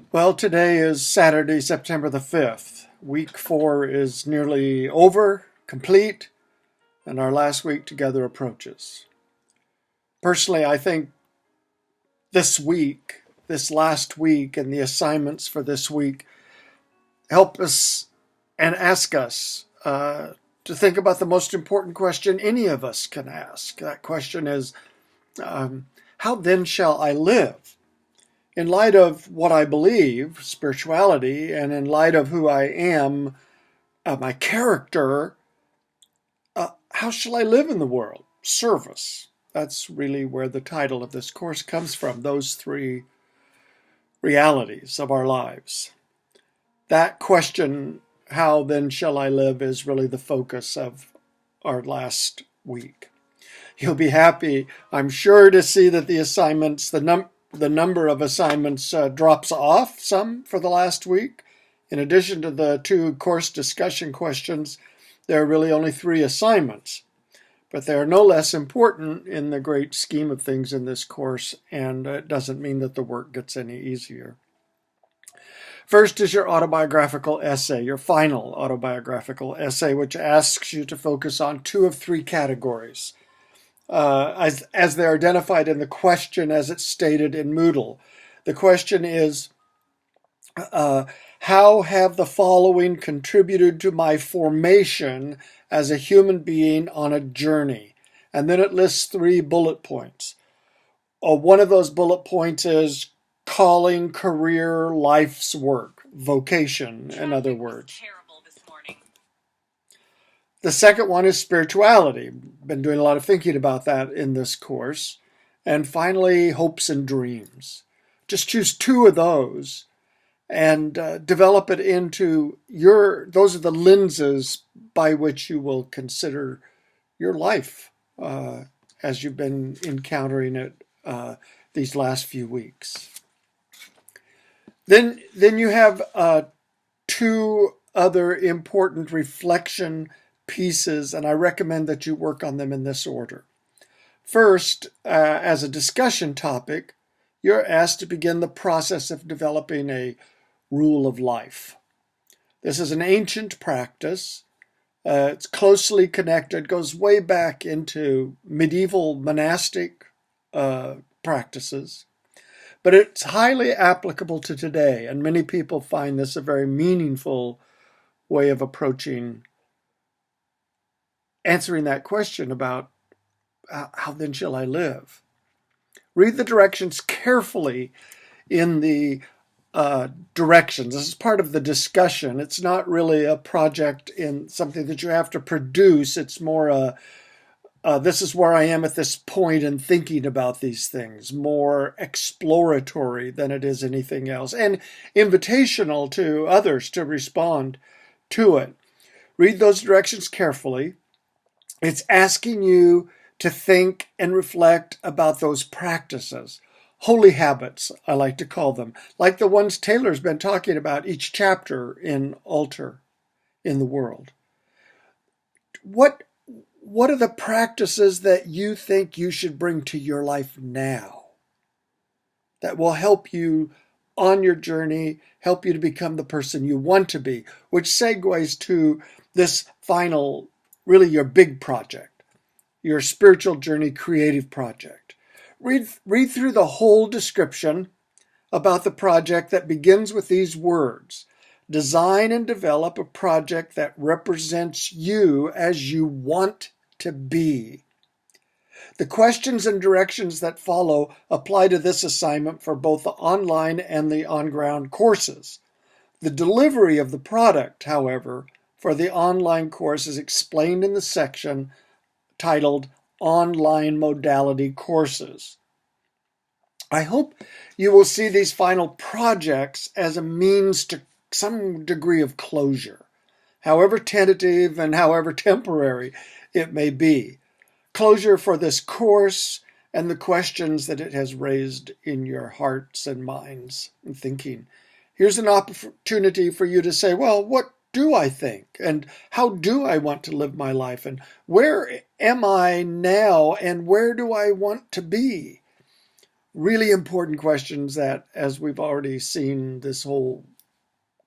Well, today is Saturday, September the 5th. Week 4 is nearly over, complete, and our last week together approaches. Personally, I think this last week, and the assignments for this week help us and ask us to think about the most important question any of us can ask. That question is, how then shall I live? In light of what I believe, spirituality, and in light of who I am, my character, how shall I live in the world? Service. That's really where the title of this course comes from, those three realities of our lives. That question, how then shall I live, is really the focus of our last week. You'll be happy, I'm sure, to see that the assignments, the number of assignments drops off some for the last week. In addition to the 2 course discussion questions, there are really only 3 assignments. But they are no less important in the great scheme of things in this course, and it doesn't mean that the work gets any easier. First is your autobiographical essay, your final autobiographical essay, which asks you to focus on 2 of 3 categories. As they're identified in the question as it's stated in Moodle. The question is, how have the following contributed to my formation as a human being on a journey? And then it lists 3 bullet points. One of those bullet points is calling, career, life's work, vocation, in other words. The second one is spirituality. Been doing a lot of thinking about that in this course. And finally, hopes and dreams. Just choose 2 of those and develop it into those are the lenses by which you will consider your life as you've been encountering it these last few weeks. Then you have 2 other important reflection pieces, and I recommend that you work on them in this order. First, as a discussion topic, you're asked to begin the process of developing a rule of life. This is an ancient practice. It's closely connected, goes way back into medieval monastic practices, but it's highly applicable to today, and many people find this a very meaningful way of answering that question about how then shall I live? Read the directions carefully in the directions. This is part of the discussion. It's not really a project in something that you have to produce. It's more this is where I am at this point in thinking about these things, more exploratory than it is anything else, and invitational to others to respond to it. Read those directions carefully. It's asking you to think and reflect about those practices. Holy habits, I like to call them, like the ones Taylor's been talking about each chapter in Altar in the World. What are the practices that you think you should bring to your life now that will help you on your journey, help you to become the person you want to be, which segues to this final, really your big project, your spiritual journey creative project. Read through the whole description about the project that begins with these words. Design and develop a project that represents you as you want to be. The questions and directions that follow apply to this assignment for both the online and the on-ground courses. The delivery of the product, however, for the online course is explained in the section titled Online Modality Courses. I hope you will see these final projects as a means to some degree of closure, however tentative and however temporary it may be. Closure for this course and the questions that it has raised in your hearts and minds and thinking. Here's an opportunity for you to say, well, what do I think? And how do I want to live my life? And where am I now? And where do I want to be? Really important questions that, as we've already seen this whole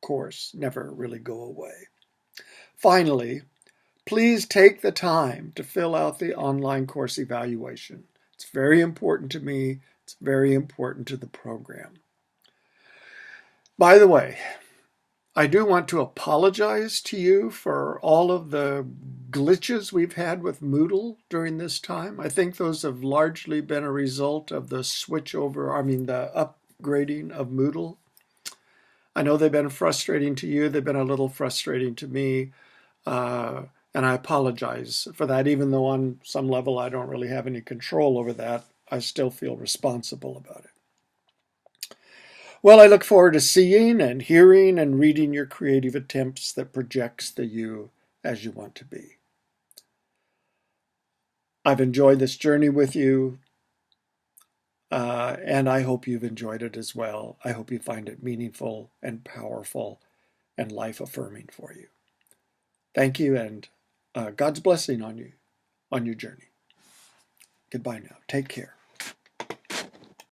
course, never really go away. Finally, please take the time to fill out the online course evaluation. It's very important to me. It's very important to the program. By the way, I do want to apologize to you for all of the glitches we've had with Moodle during this time. I think those have largely been a result of the the upgrading of Moodle. I know they've been frustrating to you. They've been a little frustrating to me. And I apologize for that, even though on some level I don't really have any control over that. I still feel responsible about it. Well, I look forward to seeing and hearing and reading your creative attempts that projects the you as you want to be. I've enjoyed this journey with you, and I hope you've enjoyed it as well. I hope you find it meaningful and powerful and life-affirming for you. Thank you, and God's blessing on you on your journey. Goodbye now. Take care.